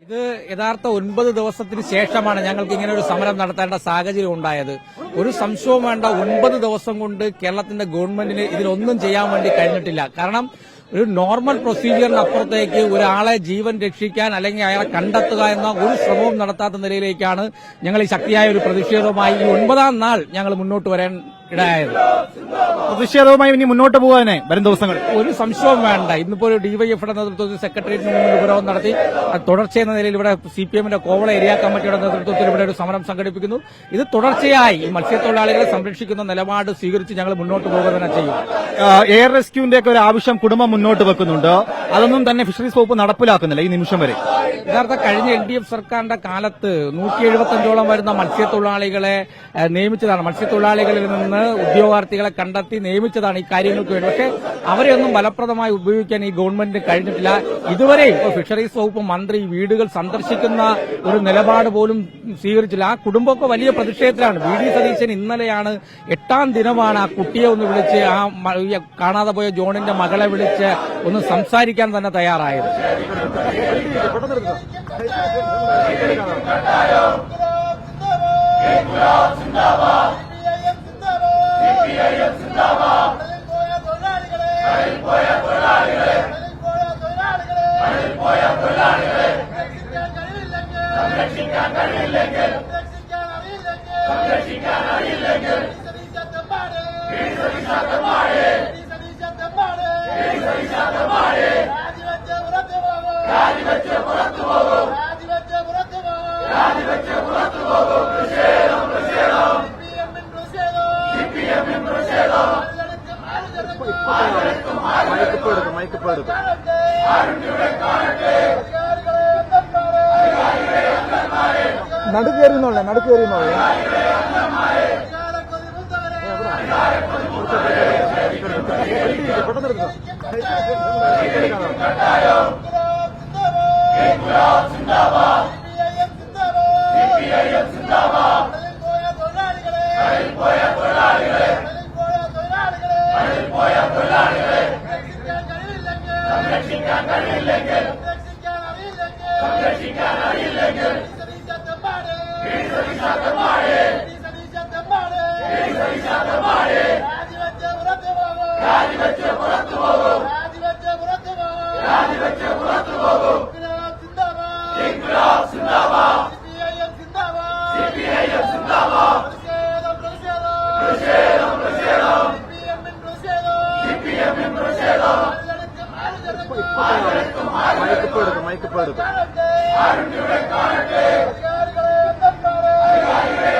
ഇത് യഥാർത്ഥ 9 ദിവസത്തിന് ശേഷമാണ് ഞങ്ങൾക്ക് ഇങ്ങനെ ഒരു സമരം നടത്തേണ്ട സാഹചര്യം ഉണ്ടായത്. ഒരു സംശയവും വേണ്ട, 9 ദിവസം കൊണ്ട് കേരളത്തിന്റെ ഗവൺമെന്റിന് ഇതിലൊന്നും ചെയ്യാൻ വേണ്ടി കഴിഞ്ഞിട്ടില്ല. കാരണം ഒരു നോർമൽ പ്രൊസീജിയറിനപ്പുറത്തേക്ക് ഒരാളെ ജീവൻ രക്ഷിക്കാൻ അല്ലെങ്കിൽ അയാളെ കണ്ടെത്തുക എന്ന ഒരു ശ്രമവും നടത്താത്ത നിലയിലേക്കാണ് ഞങ്ങൾ ഈ ശക്തിയായ ഒരു പ്രതിഷേധവുമായി ഈ 9ാം നാൾ ഞങ്ങൾ മുന്നോട്ട് വരാൻ ഇടയായത്. പ്രതിഷേധവുമായി ഇനി മുന്നോട്ട് പോകാനേ വരും ദിവസങ്ങൾ ഒരു സംശയവും വേണ്ട. ഇന്നിപ്പോ ഒരു ഡിവൈഎഫിയുടെ നേതൃത്വത്തിൽ സെക്രട്ടേറിയറ്റിന് മുന്നിൽ ഉപരോധം നടത്തി തുടർച്ചയെന്ന നിലയിൽ ഇവിടെ സിപിഎമ്മിന്റെ കോവള ഏരിയ കമ്മിറ്റിയുടെ നേതൃത്വത്തിൽ ഇവിടെ ഒരു സമരം സംഘടിപ്പിക്കുന്നു. ഇത് തുടർച്ചയായി ഈ മത്സ്യത്തൊഴിലാളികളെ സംരക്ഷിക്കുന്ന നിലപാട് സ്വീകരിച്ച് ഞങ്ങൾ മുന്നോട്ട് പോകുക തന്നെ ചെയ്യും. എയർ റെസ്ക്യൂവിന്റെ ഒക്കെ ഒരു ആവശ്യം കുടുംബം മുന്നോട്ട് വെക്കുന്നുണ്ട്. അതൊന്നും തന്നെ ഫിഷറീസ് വകുപ്പ് നടപ്പിലാക്കുന്നില്ല ഈ നിമിഷം വരെ. യഥാർത്ഥ കഴിഞ്ഞ LDF സർക്കാരിന്റെ കാലത്ത് 175ഓളം വരുന്ന മത്സ്യത്തൊഴിലാളികളെ നിയമിച്ചതാണ്. മത്സ്യത്തൊഴിലാളികളിൽ നിന്ന് ഉദ്യോഗാർത്ഥികളെ കണ്ടെത്തി നിയമിച്ചതാണ് ഈ കാര്യങ്ങൾക്ക് വേണ്ടി. പക്ഷേ അവരെയൊന്നും ഫലപ്രദമായി ഉപയോഗിക്കാൻ ഈ ഗവൺമെന്റിന് കഴിഞ്ഞിട്ടില്ല. ഇതുവരെ ഇപ്പോൾ ഫിഷറീസ് വകുപ്പ് മന്ത്രി വീടുകൾ സന്ദർശിക്കുന്ന ഒരു നിലപാട് പോലും സ്വീകരിച്ചില്ല. ആ കുടുംബമൊക്കെ വലിയ പ്രതിഷേധത്തിലാണ്. VD സതീശൻ ഇന്നലെയാണ് 8ാം ദിനമാണ് ആ കുട്ടിയെ ഒന്ന് വിളിച്ച് കാണാതെ പോയ ജോണിന്റെ മകളെ വിളിച്ച് ഒന്ന് സംസാരിക്കാൻ തന്നെ തയ്യാറായത്. നടുക്കേറിയുന്നോളെ നടുക്കേറിയുന്നോളെ